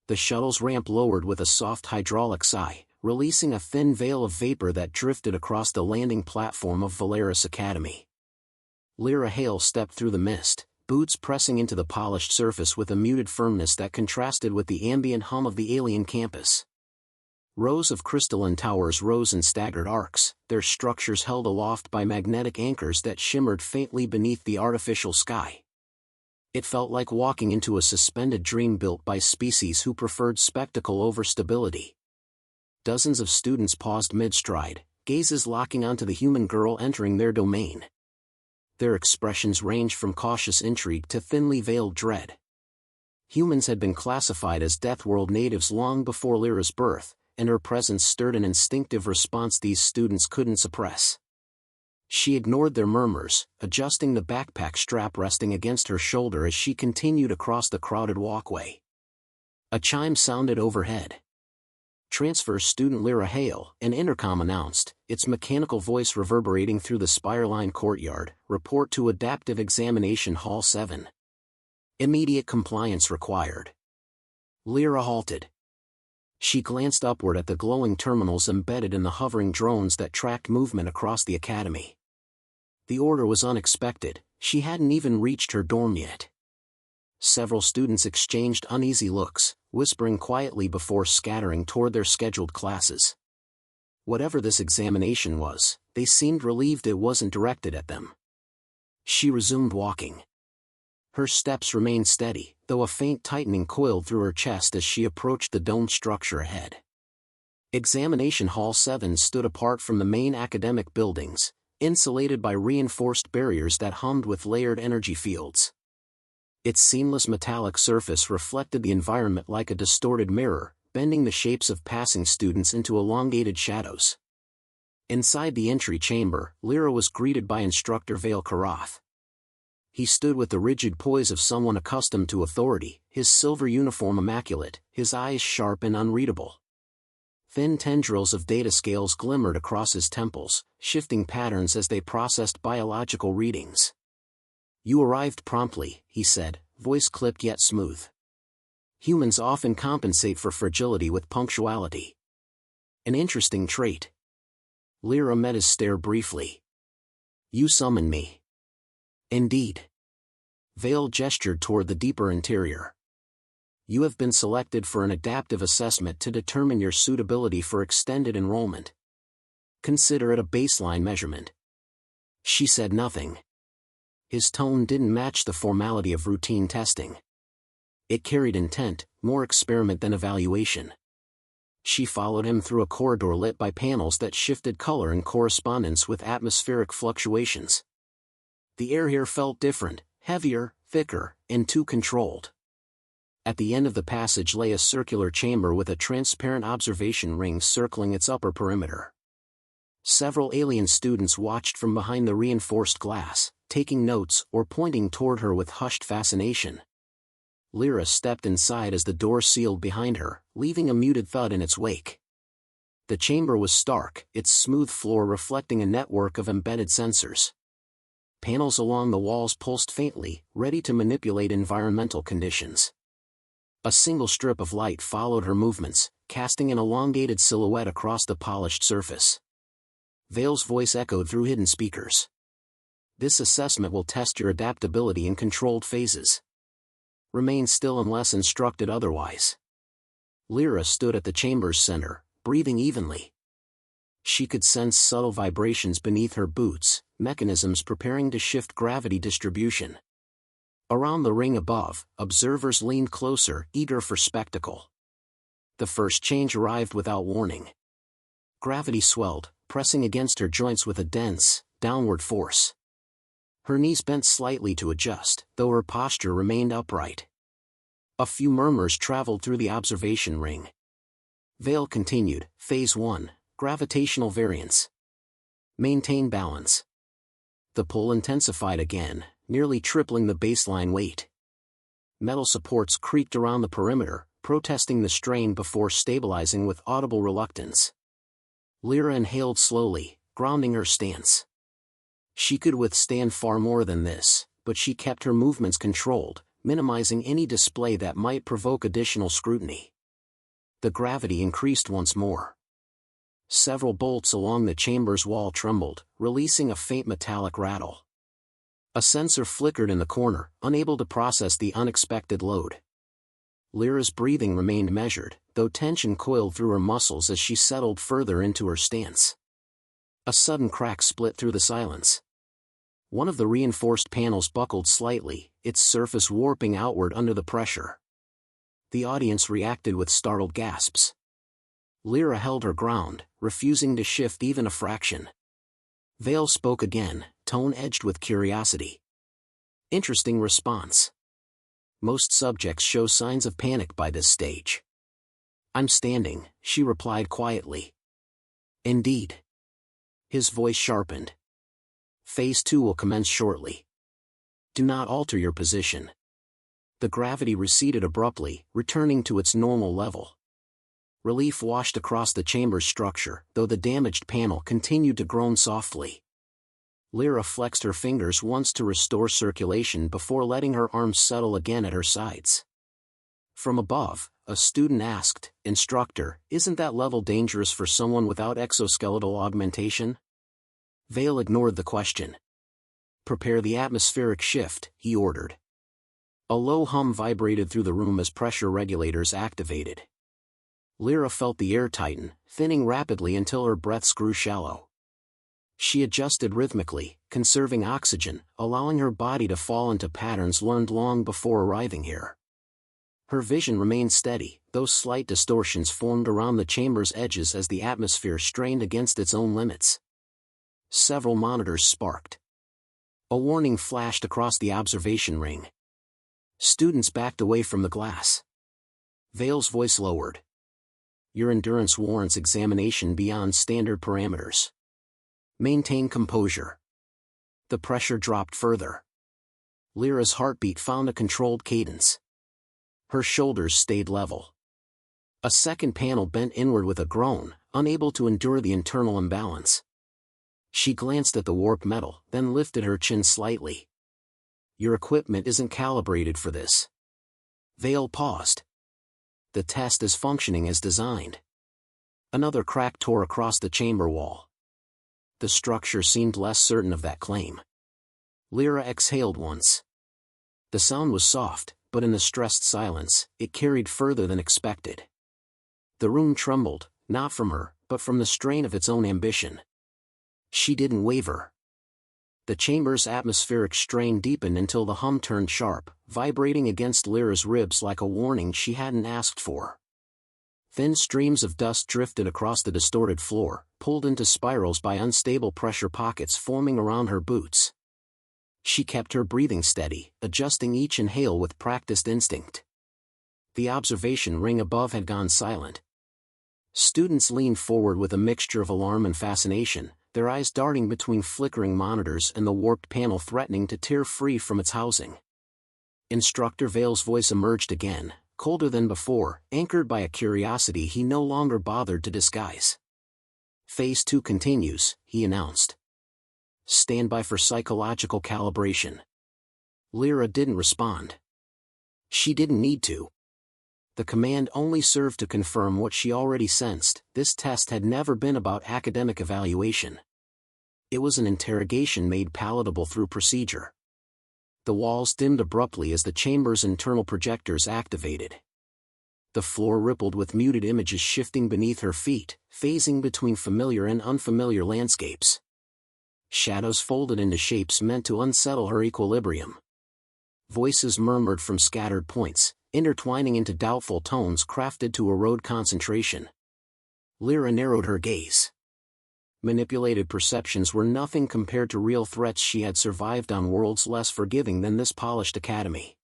The shuttle's ramp lowered with a soft hydraulic sigh, releasing a thin veil of vapor that drifted across the landing platform of Vellaris Academy. Lira Hale stepped through the mist, boots pressing into the polished surface with a muted firmness that contrasted with the ambient hum of the alien campus. Rows of crystalline towers rose in staggered arcs, their structures held aloft by magnetic anchors that shimmered faintly beneath the artificial sky. It felt like walking into a suspended dream built by species who preferred spectacle over stability. Dozens of students paused mid-stride, gazes locking onto the human girl entering their domain. Their expressions ranged from cautious intrigue to thinly veiled dread. Humans had been classified as deathworld natives long before Lira's birth, and her presence stirred an instinctive response these students couldn't suppress. She ignored their murmurs, adjusting the backpack strap resting against her shoulder as she continued across the crowded walkway. A chime sounded overhead. Transfer student Lira Hale, an intercom announced, its mechanical voice reverberating through the spire-lined courtyard, report to Adaptive Examination Hall 7. Immediate compliance required. Lira halted. She glanced upward at the glowing terminals embedded in the hovering drones that tracked movement across the academy. The order was unexpected, she hadn't even reached her dorm yet. Several students exchanged uneasy looks, whispering quietly before scattering toward their scheduled classes. Whatever this examination was, they seemed relieved it wasn't directed at them. She resumed walking. Her steps remained steady, though a faint tightening coiled through her chest as she approached the domed structure ahead. Examination Hall 7 stood apart from the main academic buildings, insulated by reinforced barriers that hummed with layered energy fields. Its seamless metallic surface reflected the environment like a distorted mirror, bending the shapes of passing students into elongated shadows. Inside the entry chamber, Lira was greeted by Instructor Vale Karath. He stood with the rigid poise of someone accustomed to authority, his silver uniform immaculate, his eyes sharp and unreadable. Thin tendrils of data scales glimmered across his temples, shifting patterns as they processed biological readings. "You arrived promptly," he said, voice clipped yet smooth. Humans often compensate for fragility with punctuality. An interesting trait. Lira met his stare briefly. "You summoned me." "Indeed." Vale gestured toward the deeper interior. "You have been selected for an adaptive assessment to determine your suitability for extended enrollment. Consider it a baseline measurement." She said nothing. His tone didn't match the formality of routine testing. It carried intent, more experiment than evaluation. She followed him through a corridor lit by panels that shifted color in correspondence with atmospheric fluctuations. The air here felt different, heavier, thicker, and too controlled. At the end of the passage lay a circular chamber with a transparent observation ring circling its upper perimeter. Several alien students watched from behind the reinforced glass, taking notes or pointing toward her with hushed fascination. Lira stepped inside as the door sealed behind her, leaving a muted thud in its wake. The chamber was stark, its smooth floor reflecting a network of embedded sensors. Panels along the walls pulsed faintly, ready to manipulate environmental conditions. A single strip of light followed her movements, casting an elongated silhouette across the polished surface. Vale's voice echoed through hidden speakers. "This assessment will test your adaptability in controlled phases. Remain still unless instructed otherwise." Lira stood at the chamber's center, breathing evenly. She could sense subtle vibrations beneath her boots, mechanisms preparing to shift gravity distribution. Around the ring above, observers leaned closer, eager for spectacle. The first change arrived without warning. Gravity swelled, pressing against her joints with a dense, downward force. Her knees bent slightly to adjust, though her posture remained upright. A few murmurs traveled through the observation ring. Vale continued, Phase 1, Gravitational Variance. Maintain balance. The pull intensified again, nearly tripling the baseline weight. Metal supports creaked around the perimeter, protesting the strain before stabilizing with audible reluctance. Lira inhaled slowly, grounding her stance. She could withstand far more than this, but she kept her movements controlled, minimizing any display that might provoke additional scrutiny. The gravity increased once more. Several bolts along the chamber's wall trembled, releasing a faint metallic rattle. A sensor flickered in the corner, unable to process the unexpected load. Lyra's breathing remained measured, though tension coiled through her muscles as she settled further into her stance. A sudden crack split through the silence. One of the reinforced panels buckled slightly, its surface warping outward under the pressure. The audience reacted with startled gasps. Lira held her ground, refusing to shift even a fraction. Vale spoke again, tone edged with curiosity. Interesting response. Most subjects show signs of panic by this stage. I'm standing, she replied quietly. Indeed. His voice sharpened. Phase 2 will commence shortly. Do not alter your position. The gravity receded abruptly, returning to its normal level. Relief washed across the chamber's structure, though the damaged panel continued to groan softly. Lira flexed her fingers once to restore circulation before letting her arms settle again at her sides. From above, a student asked, "Instructor, isn't that level dangerous for someone without exoskeletal augmentation?" Vale ignored the question. "Prepare the atmospheric shift," he ordered. A low hum vibrated through the room as pressure regulators activated. Lira felt the air tighten, thinning rapidly until her breaths grew shallow. She adjusted rhythmically, conserving oxygen, allowing her body to fall into patterns learned long before arriving here. Her vision remained steady, though slight distortions formed around the chamber's edges as the atmosphere strained against its own limits. Several monitors sparked. A warning flashed across the observation ring. Students backed away from the glass. Vale's voice lowered. Your endurance warrants examination beyond standard parameters. Maintain composure. The pressure dropped further. Lyra's heartbeat found a controlled cadence. Her shoulders stayed level. A second panel bent inward with a groan, unable to endure the internal imbalance. She glanced at the warped metal, then lifted her chin slightly. Your equipment isn't calibrated for this. Vale paused. The test is functioning as designed. Another crack tore across the chamber wall. The structure seemed less certain of that claim. Lira exhaled once. The sound was soft, but in the stressed silence, it carried further than expected. The room trembled, not from her, but from the strain of its own ambition. She didn't waver. The chamber's atmospheric strain deepened until the hum turned sharp, vibrating against Lyra's ribs like a warning she hadn't asked for. Thin streams of dust drifted across the distorted floor, pulled into spirals by unstable pressure pockets forming around her boots. She kept her breathing steady, adjusting each inhale with practiced instinct. The observation ring above had gone silent. Students leaned forward with a mixture of alarm and fascination, their eyes darting between flickering monitors and the warped panel threatening to tear free from its housing. Instructor Vale's voice emerged again, colder than before, anchored by a curiosity he no longer bothered to disguise. Phase 2 continues, he announced. Stand by for psychological calibration. Lira didn't respond. She didn't need to. The command only served to confirm what she already sensed. This test had never been about academic evaluation. It was an interrogation made palatable through procedure. The walls dimmed abruptly as the chamber's internal projectors activated. The floor rippled with muted images shifting beneath her feet, phasing between familiar and unfamiliar landscapes. Shadows folded into shapes meant to unsettle her equilibrium. Voices murmured from scattered points, intertwining into doubtful tones crafted to erode concentration. Lira narrowed her gaze. Manipulated perceptions were nothing compared to real threats she had survived on worlds less forgiving than this polished academy.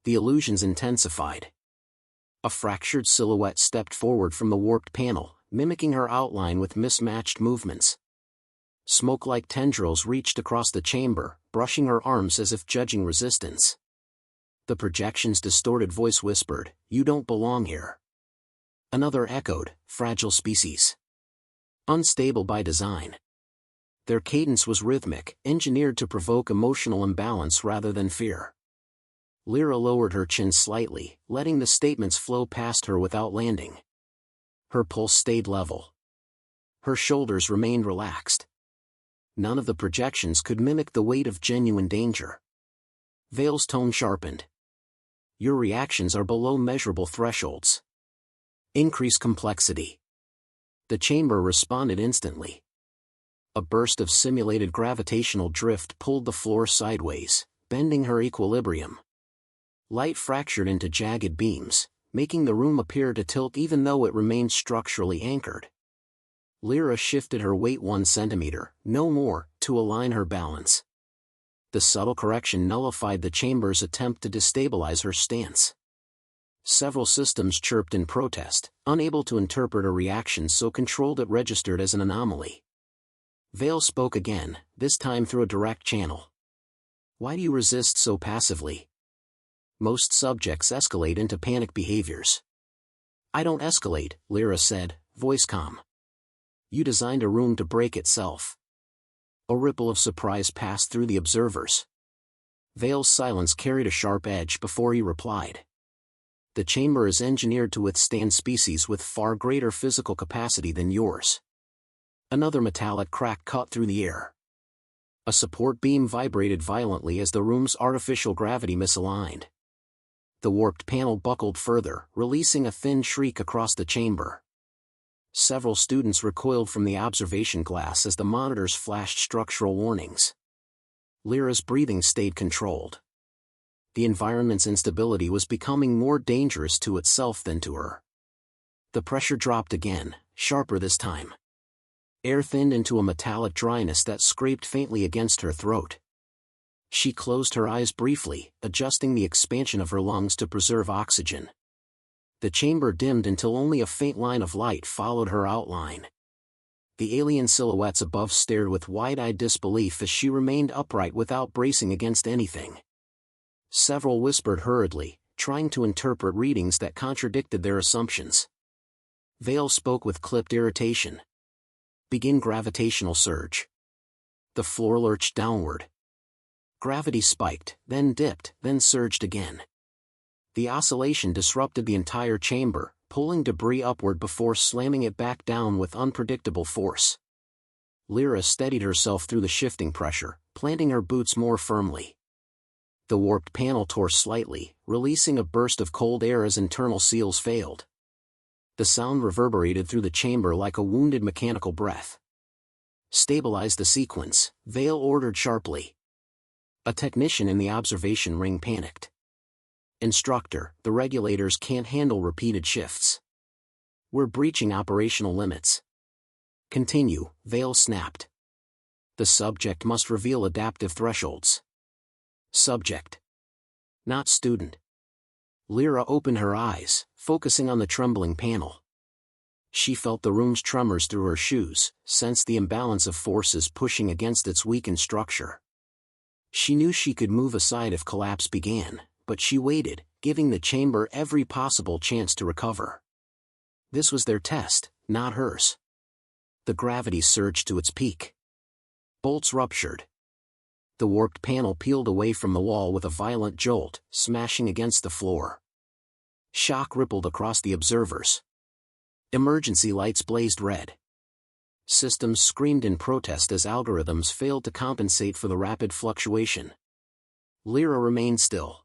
The illusions intensified. A fractured silhouette stepped forward from the warped panel, mimicking her outline with mismatched movements. Smoke-like tendrils reached across the chamber, brushing her arms as if judging resistance. The projection's distorted voice whispered, "You don't belong here." Another echoed, "Fragile species. Unstable by design." Their cadence was rhythmic, engineered to provoke emotional imbalance rather than fear. Lira lowered her chin slightly, letting the statements flow past her without landing. Her pulse stayed level. Her shoulders remained relaxed. None of the projections could mimic the weight of genuine danger. Vale's tone sharpened. Your reactions are below measurable thresholds. Increase complexity. The chamber responded instantly. A burst of simulated gravitational drift pulled the floor sideways, bending her equilibrium. Light fractured into jagged beams, making the room appear to tilt even though it remained structurally anchored. Lira shifted her weight 1 centimeter, no more, to align her balance. The subtle correction nullified the chamber's attempt to destabilize her stance. Several systems chirped in protest, unable to interpret a reaction so controlled it registered as an anomaly. Vale spoke again, this time through a direct channel. Why do you resist so passively? Most subjects escalate into panic behaviors. I don't escalate, Lira said, voice calm. You designed a room to break itself. A ripple of surprise passed through the observers. Vale's silence carried a sharp edge before he replied. The chamber is engineered to withstand species with far greater physical capacity than yours. Another metallic crack cut through the air. A support beam vibrated violently as the room's artificial gravity misaligned. The warped panel buckled further, releasing a thin shriek across the chamber. Several students recoiled from the observation glass as the monitors flashed structural warnings. Lira's breathing stayed controlled. The environment's instability was becoming more dangerous to itself than to her. The pressure dropped again, sharper this time. Air thinned into a metallic dryness that scraped faintly against her throat. She closed her eyes briefly, adjusting the expansion of her lungs to preserve oxygen. The chamber dimmed until only a faint line of light followed her outline. The alien silhouettes above stared with wide-eyed disbelief as she remained upright without bracing against anything. Several whispered hurriedly, trying to interpret readings that contradicted their assumptions. Vale spoke with clipped irritation. Begin gravitational surge. The floor lurched downward. Gravity spiked, then dipped, then surged again. The oscillation disrupted the entire chamber, pulling debris upward before slamming it back down with unpredictable force. Lira steadied herself through the shifting pressure, planting her boots more firmly. The warped panel tore slightly, releasing a burst of cold air as internal seals failed. The sound reverberated through the chamber like a wounded mechanical breath. Stabilize the sequence, Vale ordered sharply. A technician in the observation ring panicked. Instructor, the regulators can't handle repeated shifts. We're breaching operational limits. Continue, Vale snapped. The subject must reveal adaptive thresholds. Subject. Not student. Lira opened her eyes, focusing on the trembling panel. She felt the room's tremors through her shoes, sensed the imbalance of forces pushing against its weakened structure. She knew she could move aside if collapse began, but she waited, giving the chamber every possible chance to recover. This was their test, not hers. The gravity surged to its peak. Bolts ruptured. The warped panel peeled away from the wall with a violent jolt, smashing against the floor. Shock rippled across the observers. Emergency lights blazed red. Systems screamed in protest as algorithms failed to compensate for the rapid fluctuation. Lira remained still.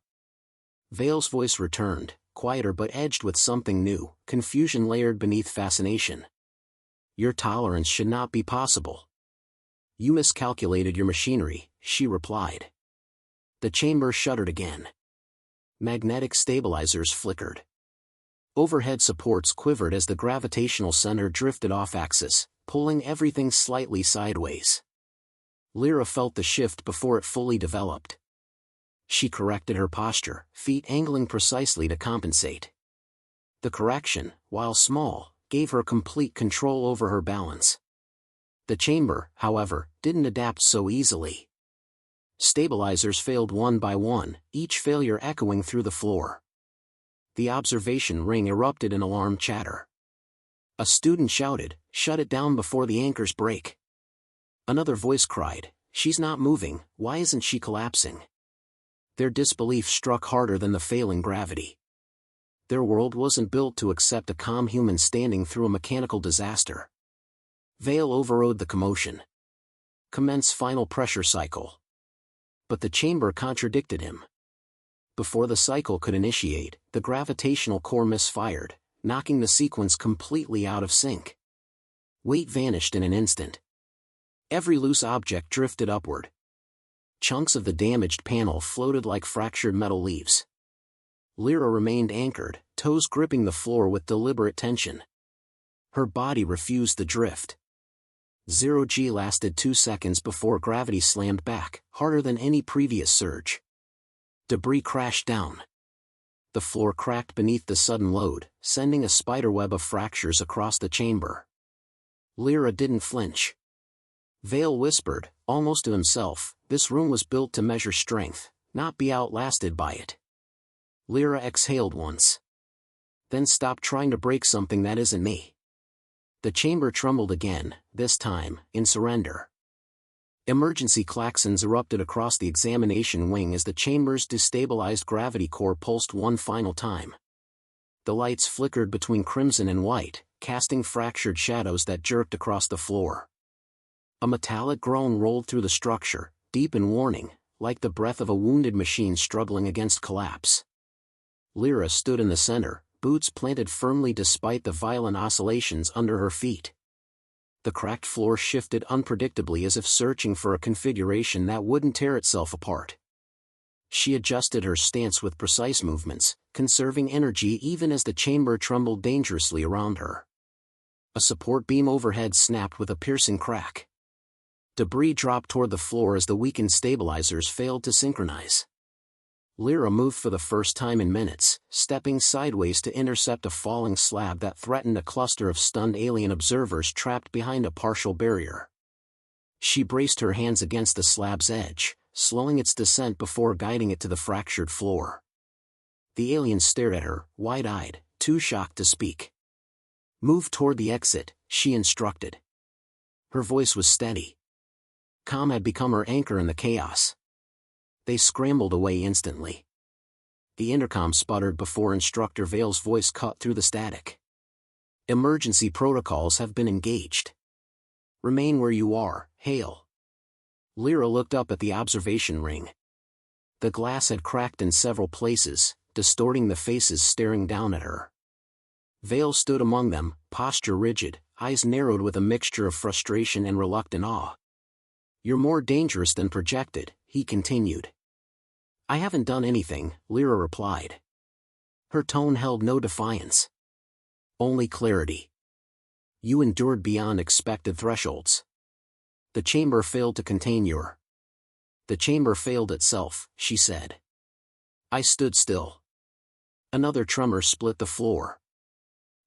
Vale's voice returned, quieter but edged with something new, confusion layered beneath fascination. Your tolerance should not be possible. You miscalculated your machinery, she replied. The chamber shuddered again. Magnetic stabilizers flickered. Overhead supports quivered as the gravitational center drifted off-axis, pulling everything slightly sideways. Lira felt the shift before it fully developed. She corrected her posture, feet angling precisely to compensate. The correction, while small, gave her complete control over her balance. The chamber, however, didn't adapt so easily. Stabilizers failed one by one, each failure echoing through the floor. The observation ring erupted in alarm chatter. A student shouted, "Shut it down before the anchors break." Another voice cried, "She's not moving, why isn't she collapsing?" Their disbelief struck harder than the failing gravity. Their world wasn't built to accept a calm human standing through a mechanical disaster. Vale overrode the commotion. Commence final pressure cycle. But the chamber contradicted him. Before the cycle could initiate, the gravitational core misfired, knocking the sequence completely out of sync. Weight vanished in an instant. Every loose object drifted upward. Chunks of the damaged panel floated like fractured metal leaves. Lira remained anchored, toes gripping the floor with deliberate tension. Her body refused the drift. 0G lasted 2 seconds before gravity slammed back, harder than any previous surge. Debris crashed down. The floor cracked beneath the sudden load, sending a spiderweb of fractures across the chamber. Lira didn't flinch. Vale whispered, almost to himself, this room was built to measure strength, not be outlasted by it. Lira exhaled once. Then stopped trying to break something that isn't me. The chamber trembled again, this time, in surrender. Emergency klaxons erupted across the examination wing as the chamber's destabilized gravity core pulsed one final time. The lights flickered between crimson and white, casting fractured shadows that jerked across the floor. A metallic groan rolled through the structure, deep in warning, like the breath of a wounded machine struggling against collapse. Lira stood in the center, boots planted firmly despite the violent oscillations under her feet. The cracked floor shifted unpredictably as if searching for a configuration that wouldn't tear itself apart. She adjusted her stance with precise movements, conserving energy even as the chamber trembled dangerously around her. A support beam overhead snapped with a piercing crack. Debris dropped toward the floor as the weakened stabilizers failed to synchronize. Lira moved for the first time in minutes, stepping sideways to intercept a falling slab that threatened a cluster of stunned alien observers trapped behind a partial barrier. She braced her hands against the slab's edge, slowing its descent before guiding it to the fractured floor. The aliens stared at her, wide-eyed, too shocked to speak. "Move toward the exit," she instructed. Her voice was steady. Calm had become her anchor in the chaos. They scrambled away instantly. The intercom sputtered before Instructor Vale's voice cut through the static. "Emergency protocols have been engaged. Remain where you are, Hale." Lira looked up at the observation ring. The glass had cracked in several places, distorting the faces staring down at her. Vale stood among them, posture rigid, eyes narrowed with a mixture of frustration and reluctant awe. "You're more dangerous than projected," he continued. "I haven't done anything," Lira replied. Her tone held no defiance. Only clarity. "You endured beyond expected thresholds. The chamber failed to contain your..." "The chamber failed itself," she said. I stood still. Another tremor split the floor.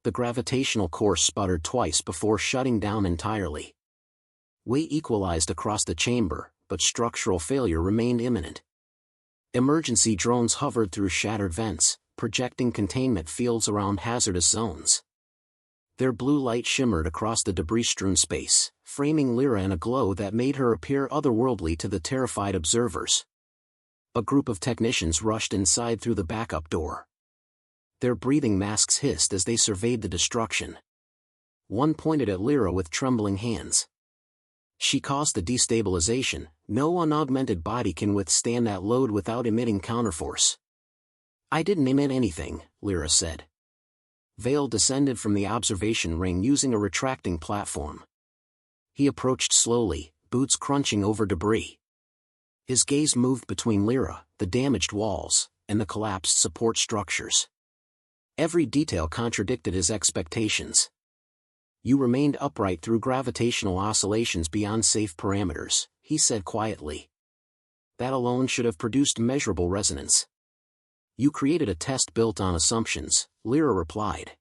The gravitational core sputtered twice before shutting down entirely. Weight equalized across the chamber, but structural failure remained imminent. Emergency drones hovered through shattered vents, projecting containment fields around hazardous zones. Their blue light shimmered across the debris-strewn space, framing Lira in a glow that made her appear otherworldly to the terrified observers. A group of technicians rushed inside through the backup door. Their breathing masks hissed as they surveyed the destruction. One pointed at Lira with trembling hands. "She caused the destabilization. No unaugmented body can withstand that load without emitting counterforce." "I didn't emit anything," Lira said. Vale descended from the observation ring using a retracting platform. He approached slowly, boots crunching over debris. His gaze moved between Lira, the damaged walls, and the collapsed support structures. Every detail contradicted his expectations. "You remained upright through gravitational oscillations beyond safe parameters," he said quietly. "That alone should have produced measurable resonance." "You created a test built on assumptions," Lira replied.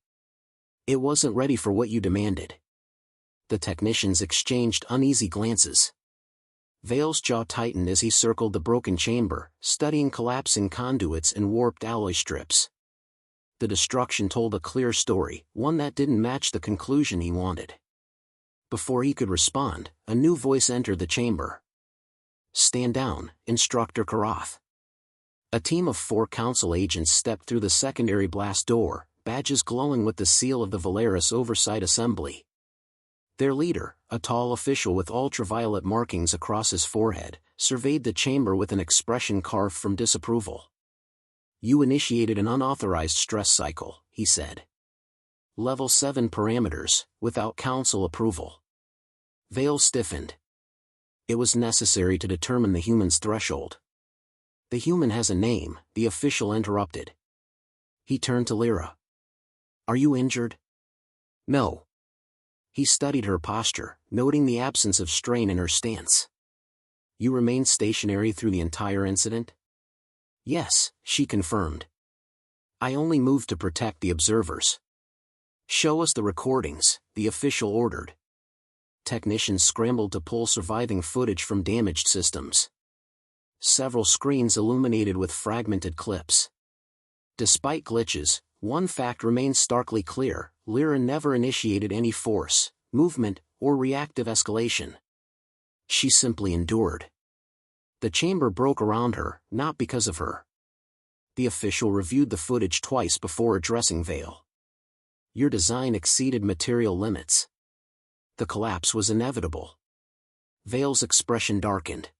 "It wasn't ready for what you demanded." The technicians exchanged uneasy glances. Vale's jaw tightened as he circled the broken chamber, studying collapsing conduits and warped alloy strips. The destruction told a clear story, one that didn't match the conclusion he wanted. Before he could respond, a new voice entered the chamber. "Stand down, Instructor Karath." A team of 4 council agents stepped through the secondary blast door, badges glowing with the seal of the Vellaris Oversight Assembly. Their leader, a tall official with ultraviolet markings across his forehead, surveyed the chamber with an expression carved from disapproval. "You initiated an unauthorized stress cycle," he said. "Level 7 parameters, without council approval." Vale stiffened. It was necessary to determine the human's threshold. "The human has a name," the official interrupted. He turned to Lira. "Are you injured?" "No." He studied her posture, noting the absence of strain in her stance. "You remained stationary through the entire incident?" "Yes," she confirmed. "I only moved to protect the observers." "Show us the recordings," the official ordered. Technicians scrambled to pull surviving footage from damaged systems. Several screens illuminated with fragmented clips. Despite glitches, one fact remained starkly clear: Lira never initiated any force, movement, or reactive escalation. She simply endured. The chamber broke around her, not because of her. The official reviewed the footage twice before addressing Vale. "Your design exceeded material limits." The collapse was inevitable. Vale's expression darkened.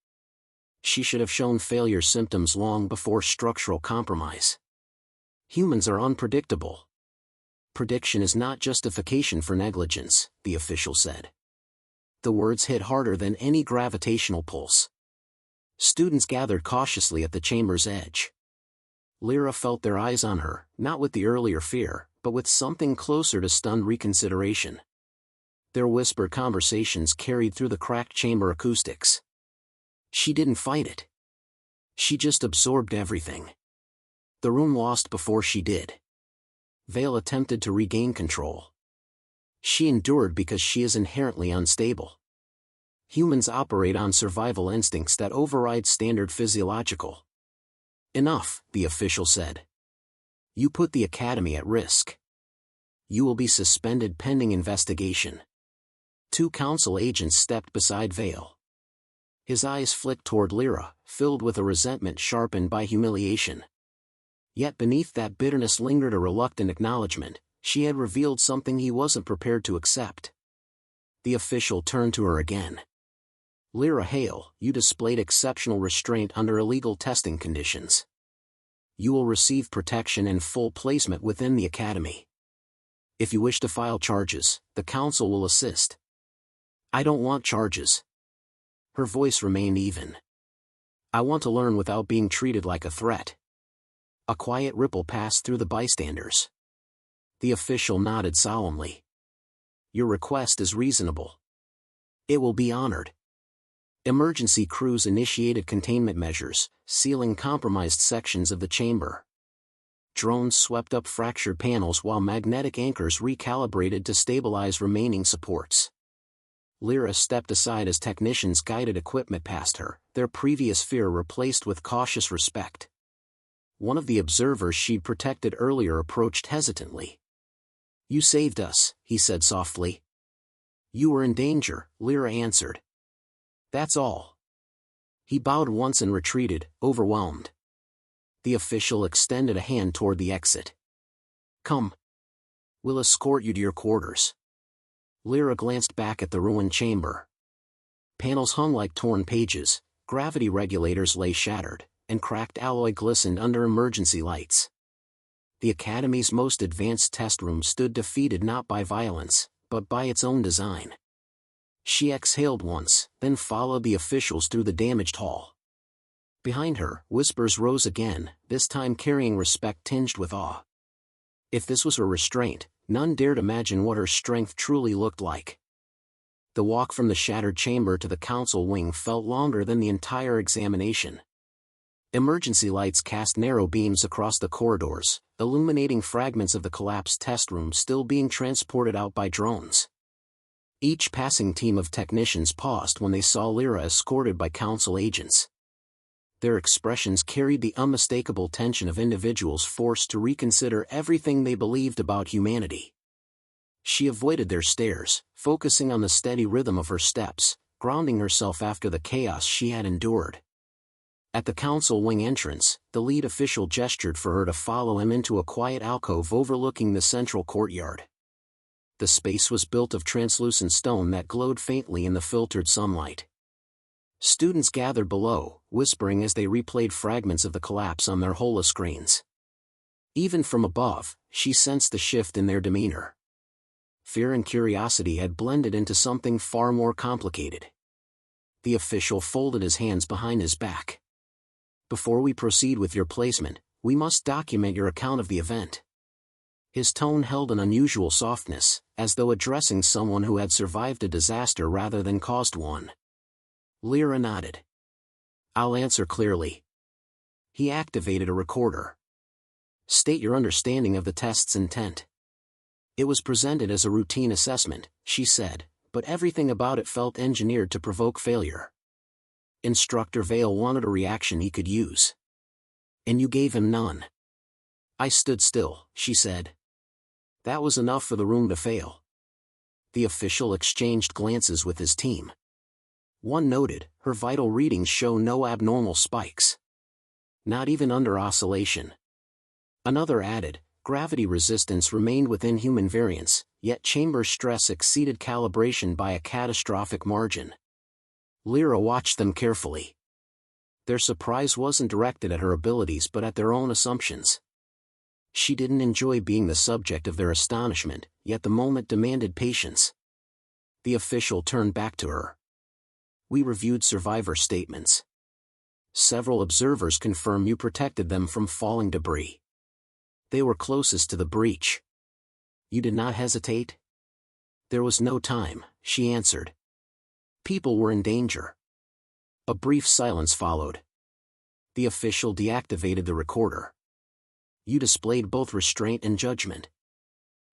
She should have shown failure symptoms long before structural compromise. Humans are unpredictable. Prediction is not justification for negligence, the official said. The words hit harder than any gravitational pulse. Students gathered cautiously at the chamber's edge. Lira felt their eyes on her, not with the earlier fear, but with something closer to stunned reconsideration. Their whispered conversations carried through the cracked chamber acoustics. She didn't fight it. She just absorbed everything. The room lost before she did. Vale attempted to regain control. She endured because she is inherently unstable. Humans operate on survival instincts that override standard physiological. "Enough," the official said. "You put the academy at risk. You will be suspended pending investigation." 2 council agents stepped beside Vale. His eyes flicked toward Lira, filled with a resentment sharpened by humiliation. Yet beneath that bitterness lingered a reluctant acknowledgement: she had revealed something he wasn't prepared to accept. The official turned to her again. "Lira Hale, you displayed exceptional restraint under illegal testing conditions. You will receive protection and full placement within the academy. If you wish to file charges, the council will assist." "I don't want charges." Her voice remained even. "I want to learn without being treated like a threat." A quiet ripple passed through the bystanders. The official nodded solemnly. "Your request is reasonable. It will be honored." Emergency crews initiated containment measures, sealing compromised sections of the chamber. Drones swept up fractured panels while magnetic anchors recalibrated to stabilize remaining supports. Lira stepped aside as technicians guided equipment past her, their previous fear replaced with cautious respect. One of the observers she'd protected earlier approached hesitantly. "You saved us," he said softly. "You were in danger," Lira answered. "That's all." He bowed once and retreated, overwhelmed. The official extended a hand toward the exit. "Come. We'll escort you to your quarters." Lira glanced back at the ruined chamber. Panels hung like torn pages, gravity regulators lay shattered, and cracked alloy glistened under emergency lights. The Academy's most advanced test room stood defeated not by violence, but by its own design. She exhaled once, then followed the officials through the damaged hall. Behind her, whispers rose again, this time carrying respect tinged with awe. If this was her restraint, none dared imagine what her strength truly looked like. The walk from the shattered chamber to the council wing felt longer than the entire examination. Emergency lights cast narrow beams across the corridors, illuminating fragments of the collapsed test room still being transported out by drones. Each passing team of technicians paused when they saw Lira escorted by council agents. Their expressions carried the unmistakable tension of individuals forced to reconsider everything they believed about humanity. She avoided their stares, focusing on the steady rhythm of her steps, grounding herself after the chaos she had endured. At the council wing entrance, the lead official gestured for her to follow him into a quiet alcove overlooking the central courtyard. The space was built of translucent stone that glowed faintly in the filtered sunlight. Students gathered below, whispering as they replayed fragments of the collapse on their holoscreens. Even from above, she sensed the shift in their demeanor. Fear and curiosity had blended into something far more complicated. The official folded his hands behind his back. "Before we proceed with your placement, we must document your account of the event." His tone held an unusual softness, as though addressing someone who had survived a disaster rather than caused one. Lira nodded. "I'll answer clearly." He activated a recorder. "State your understanding of the test's intent." "It was presented as a routine assessment," she said, "but everything about it felt engineered to provoke failure. Instructor Vale wanted a reaction he could use. And you gave him none." "I stood still," she said. "That was enough for the room to fail." The official exchanged glances with his team. One noted, "Her vital readings show no abnormal spikes. Not even under oscillation." Another added, "Gravity resistance remained within human variance, yet chamber stress exceeded calibration by a catastrophic margin." Lira watched them carefully. Their surprise wasn't directed at her abilities but at their own assumptions. She didn't enjoy being the subject of their astonishment, yet the moment demanded patience. The official turned back to her. "We reviewed survivor statements. Several observers confirm you protected them from falling debris. They were closest to the breach. You did not hesitate?" "There was no time," she answered. "People were in danger." A brief silence followed. The official deactivated the recorder. "You displayed both restraint and judgment.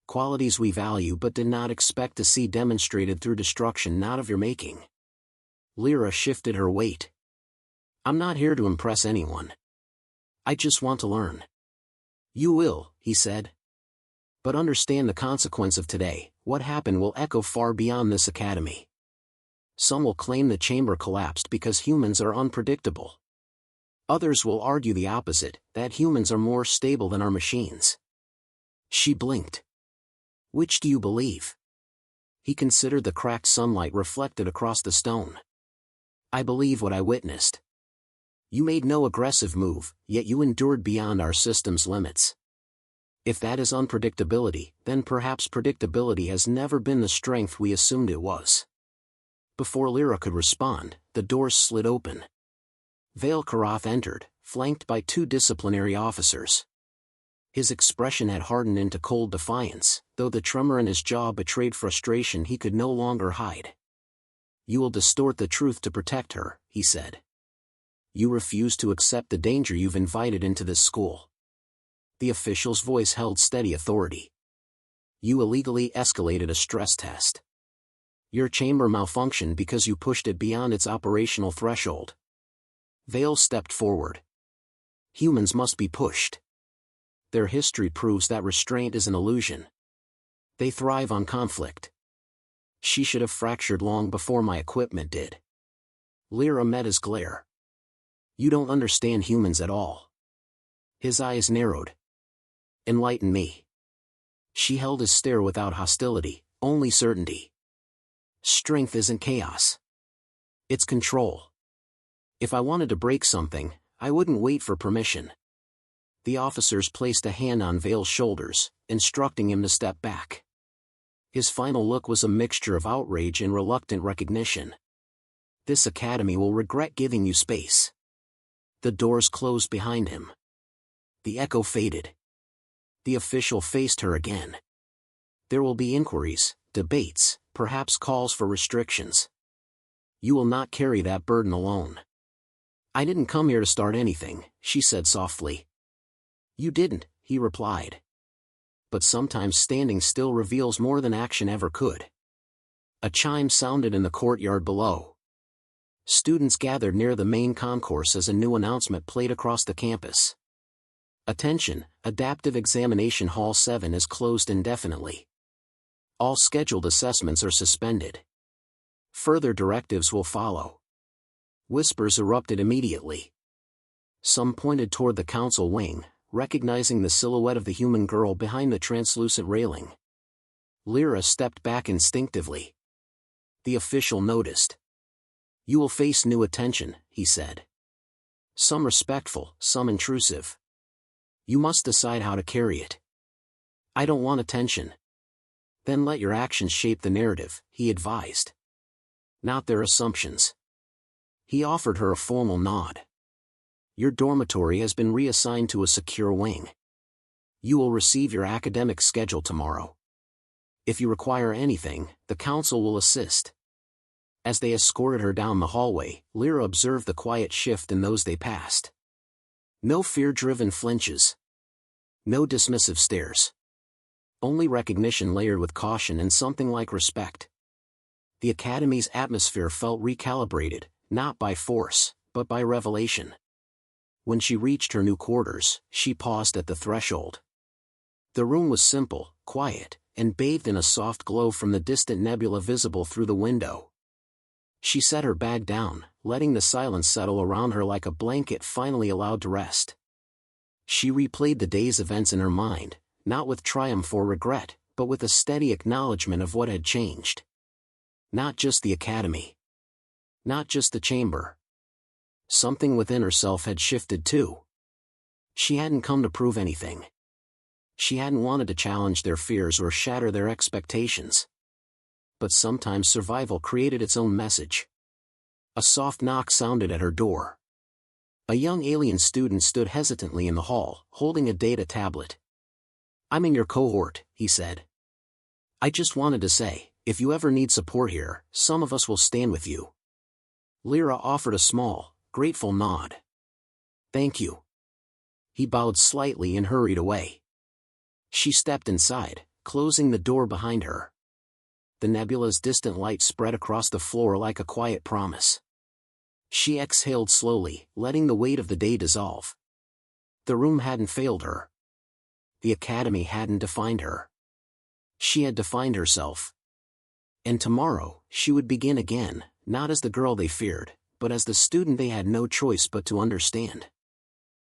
Qualities we value but did not expect to see demonstrated through destruction not of your making." Lira shifted her weight. "I'm not here to impress anyone. I just want to learn." "You will," he said. "But understand the consequence of today. What happened will echo far beyond this academy. Some will claim the chamber collapsed because humans are unpredictable. Others will argue the opposite, that humans are more stable than our machines." She blinked. "Which do you believe?" He considered the cracked sunlight reflected across the stone. "I believe what I witnessed. You made no aggressive move, yet you endured beyond our system's limits. If that is unpredictability, then perhaps predictability has never been the strength we assumed it was." Before Lira could respond, the doors slid open. Vale Karath entered, flanked by two disciplinary officers. His expression had hardened into cold defiance, though the tremor in his jaw betrayed frustration he could no longer hide. "You will distort the truth to protect her," he said. "You refuse to accept the danger you've invited into this school." The official's voice held steady authority. "You illegally escalated a stress test. Your chamber malfunctioned because you pushed it beyond its operational threshold." Vale stepped forward. "Humans must be pushed. Their history proves that restraint is an illusion. They thrive on conflict. She should have fractured long before my equipment did." Lira met his glare. "You don't understand humans at all." His eyes narrowed. "Enlighten me." She held his stare without hostility, only certainty. "Strength isn't chaos. It's control. If I wanted to break something, I wouldn't wait for permission." The officers placed a hand on Vale's shoulders, instructing him to step back. His final look was a mixture of outrage and reluctant recognition. "This academy will regret giving you space." The doors closed behind him. The echo faded. The official faced her again. "There will be inquiries, debates, perhaps calls for restrictions. You will not carry that burden alone." "I didn't come here to start anything," she said softly. "You didn't," he replied. "But sometimes standing still reveals more than action ever could." A chime sounded in the courtyard below. Students gathered near the main concourse as a new announcement played across the campus. "Attention, Adaptive Examination Hall 7 is closed indefinitely. All scheduled assessments are suspended. Further directives will follow." Whispers erupted immediately. Some pointed toward the council wing, recognizing the silhouette of the human girl behind the translucent railing. Lira stepped back instinctively. The official noticed. "You will face new attention," he said. "Some respectful, some intrusive. You must decide how to carry it." "I don't want attention." "Then let your actions shape the narrative," he advised. "Not their assumptions." He offered her a formal nod. "Your dormitory has been reassigned to a secure wing. You will receive your academic schedule tomorrow. If you require anything, the council will assist." As they escorted her down the hallway, Lira observed the quiet shift in those they passed. No fear-driven flinches. No dismissive stares. Only recognition layered with caution and something like respect. The Academy's atmosphere felt recalibrated, not by force, but by revelation. When she reached her new quarters, she paused at the threshold. The room was simple, quiet, and bathed in a soft glow from the distant nebula visible through the window. She set her bag down, letting the silence settle around her like a blanket finally allowed to rest. She replayed the day's events in her mind, not with triumph or regret, but with a steady acknowledgement of what had changed. Not just the Academy. Not just the chamber. Something within herself had shifted too. She hadn't come to prove anything. She hadn't wanted to challenge their fears or shatter their expectations. But sometimes survival created its own message. A soft knock sounded at her door. A young alien student stood hesitantly in the hall, holding a data tablet. "I'm in your cohort," he said. "I just wanted to say, if you ever need support here, some of us will stand with you." Lira offered a small, grateful nod. "Thank you." He bowed slightly and hurried away. She stepped inside, closing the door behind her. The nebula's distant light spread across the floor like a quiet promise. She exhaled slowly, letting the weight of the day dissolve. The room hadn't failed her. The Academy hadn't defined her. She had defined herself. And tomorrow, she would begin again, not as the girl they feared, but as the student they had no choice but to understand.